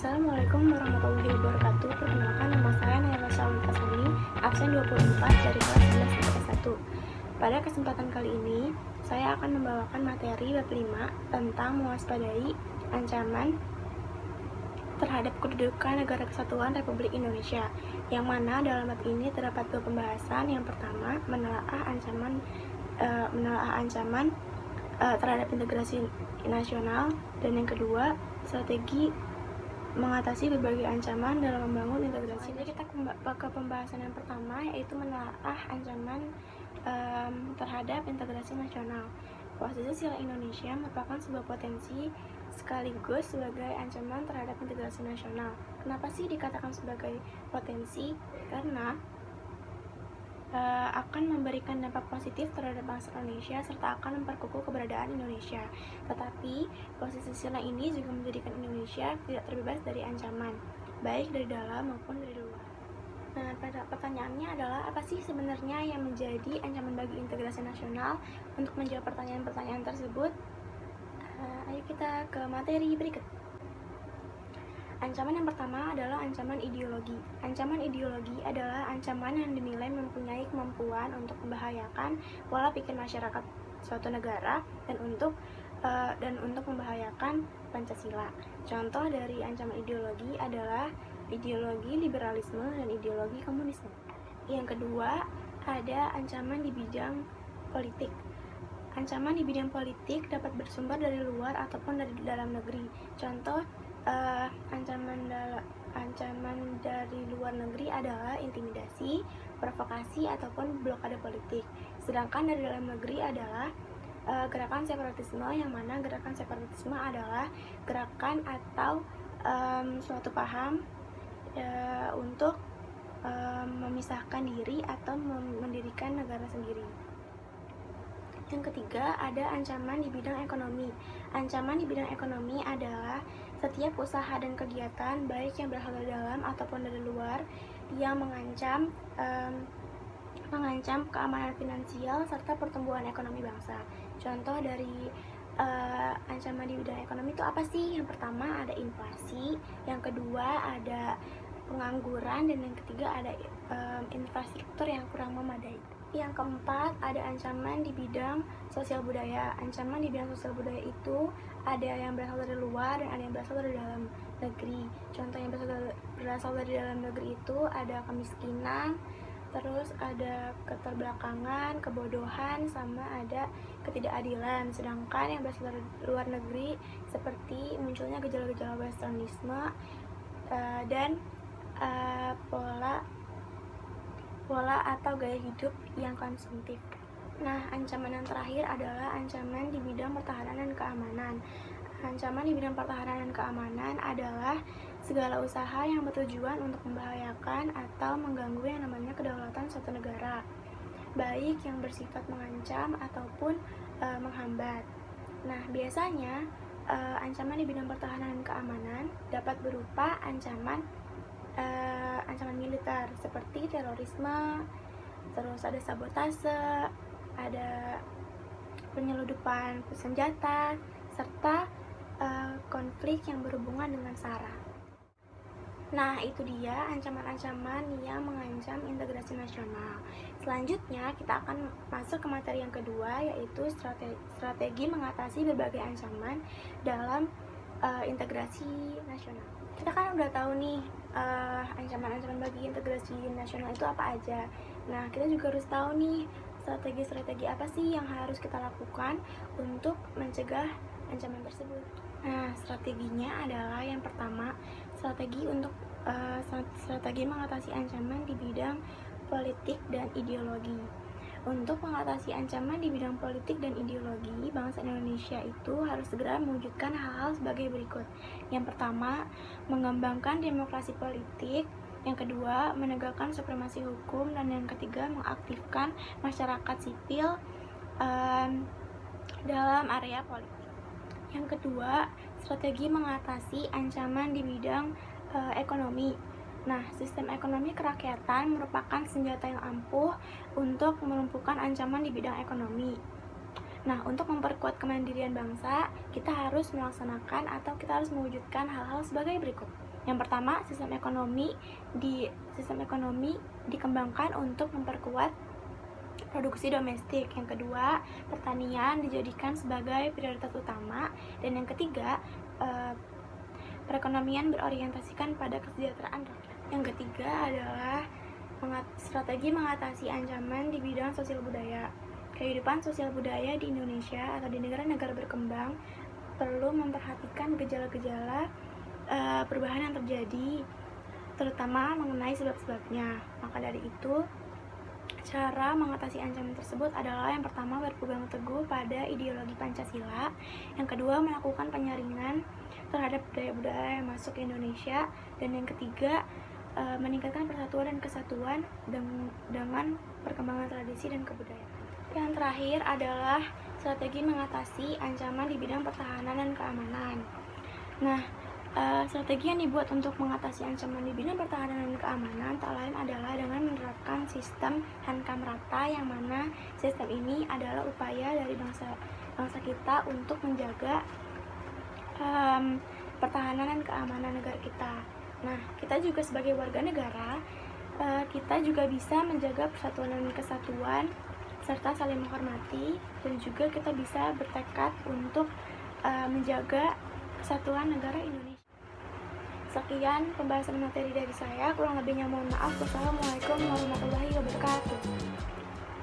Assalamualaikum warahmatullahi wabarakatuh. Perkenalkan, nama saya Naila Syawal Kasani, absen 24 dari kelas 11 IPS 1. Pada kesempatan kali ini, saya akan membawakan materi bab 5 tentang mewaspadai ancaman terhadap kedudukan Negara Kesatuan Republik Indonesia, yang mana dalam bab ini terdapat dua pembahasan. Yang pertama, menelaah ancaman terhadap integrasi nasional, dan yang kedua, strategi mengatasi berbagai ancaman dalam membangun integrasi. Jadi kita ke pembahasan yang pertama, yaitu menelaah ancaman terhadap integrasi nasional. Posisi sila Indonesia merupakan sebuah potensi sekaligus sebagai ancaman terhadap integrasi nasional. Kenapa sih dikatakan sebagai potensi? Karena akan memberikan dampak positif terhadap bangsa Indonesia serta akan memperkukuh keberadaan Indonesia. Tetapi posisi sila ini juga menjadikan Indonesia tidak terbebas dari ancaman, baik dari dalam maupun dari luar. Nah, pertanyaannya adalah, apa sih sebenarnya yang menjadi ancaman bagi integrasi nasional? Untuk menjawab pertanyaan-pertanyaan tersebut, ayo kita ke materi berikut. Ancaman yang pertama adalah ancaman ideologi. Ancaman ideologi adalah ancaman yang dinilai mempunyai kemampuan untuk membahayakan pola pikir masyarakat suatu negara dan untuk membahayakan Pancasila. Contoh dari ancaman ideologi adalah ideologi liberalisme dan ideologi komunisme. Yang kedua, ada ancaman di bidang politik. Ancaman di bidang politik dapat bersumber dari luar ataupun dari dalam negeri. Contoh ancaman dari luar negeri adalah intimidasi, provokasi, ataupun blokade politik. Sedangkan dari dalam negeri adalah gerakan separatisme, yang mana gerakan separatisme adalah gerakan atau suatu paham untuk memisahkan diri atau mendirikan negara sendiri. Yang ketiga, ada ancaman di bidang ekonomi. Ancaman di bidang ekonomi adalah setiap usaha dan kegiatan, baik yang berasal dari dalam ataupun dari luar, yang mengancam keamanan finansial serta pertumbuhan ekonomi bangsa. Contoh dari ancaman di bidang ekonomi itu apa sih? Yang pertama ada inflasi, yang kedua ada pengangguran, dan yang ketiga ada infrastruktur yang kurang memadai. Yang keempat, ada ancaman di bidang sosial budaya. Ancaman di bidang sosial budaya itu ada yang berasal dari luar dan ada yang berasal dari dalam negeri. Contoh yang berasal dari dalam negeri itu ada kemiskinan, terus ada keterbelakangan, kebodohan, sama ada ketidakadilan. Sedangkan yang berasal dari luar negeri seperti munculnya gejala-gejala westernisme dan pola atau gaya hidup yang konsumtif. Nah, ancaman yang terakhir adalah ancaman di bidang pertahanan dan keamanan. Ancaman di bidang pertahanan dan keamanan adalah segala usaha yang bertujuan untuk membahayakan atau mengganggu yang namanya kedaulatan suatu negara, baik yang bersifat mengancam ataupun menghambat. Nah, biasanya ancaman di bidang pertahanan dan keamanan dapat berupa ancaman militer seperti terorisme, terus ada sabotase, ada penyeludupan senjata, serta konflik yang berhubungan dengan SARA. Nah, itu dia ancaman-ancaman yang mengancam integrasi nasional. Selanjutnya, kita akan masuk ke materi yang kedua, yaitu strategi mengatasi berbagai ancaman dalam integrasi nasional. Kita kan udah tahu nih ancaman-ancaman bagi integrasi nasional itu apa aja. Nah, kita juga harus tahu nih strategi-strategi apa sih yang harus kita lakukan untuk mencegah ancaman tersebut. Nah, strateginya adalah yang pertama, strategi mengatasi ancaman di bidang politik dan ideologi. Untuk mengatasi ancaman di bidang politik dan ideologi, bangsa Indonesia itu harus segera mewujudkan hal-hal sebagai berikut. Yang pertama, mengembangkan demokrasi politik. Yang kedua, menegakkan supremasi hukum. Dan yang ketiga, mengaktifkan masyarakat sipil dalam area politik. Yang kedua, strategi mengatasi ancaman di bidang ekonomi. Nah, sistem ekonomi kerakyatan merupakan senjata yang ampuh untuk melumpuhkan ancaman di bidang ekonomi. Nah, untuk memperkuat kemandirian bangsa, kita harus melaksanakan atau kita harus mewujudkan hal-hal sebagai berikut. Yang pertama, sistem ekonomi dikembangkan untuk memperkuat produksi domestik. Yang kedua, pertanian dijadikan sebagai prioritas utama. Dan yang ketiga, perekonomian berorientasikan pada kesejahteraan rakyat. Yang ketiga adalah strategi mengatasi ancaman di bidang sosial budaya. Kehidupan sosial budaya di Indonesia atau di negara-negara berkembang perlu memperhatikan gejala-gejala perubahan yang terjadi, terutama mengenai sebab-sebabnya. Maka dari itu, cara mengatasi ancaman tersebut adalah yang pertama, berpegang teguh pada ideologi Pancasila. Yang kedua, melakukan penyaringan terhadap budaya-budaya yang masuk ke Indonesia. Dan yang ketiga, meningkatkan persatuan dan kesatuan dengan perkembangan tradisi dan kebudayaan. Yang terakhir adalah strategi mengatasi ancaman di bidang pertahanan dan keamanan. Nah, strategi yang dibuat untuk mengatasi ancaman di bidang pertahanan dan keamanan tak lain adalah dengan menerapkan sistem hankam rata, yang mana sistem ini adalah upaya dari bangsa kita untuk menjaga pertahanan dan keamanan negara kita. Nah, kita juga sebagai warga negara, kita juga bisa menjaga persatuan dan kesatuan serta saling menghormati, dan juga kita bisa bertekad untuk menjaga kesatuan negara Indonesia. Sekian pembahasan materi dari saya, kurang lebihnya mohon maaf. Wassalamualaikum warahmatullahi wabarakatuh.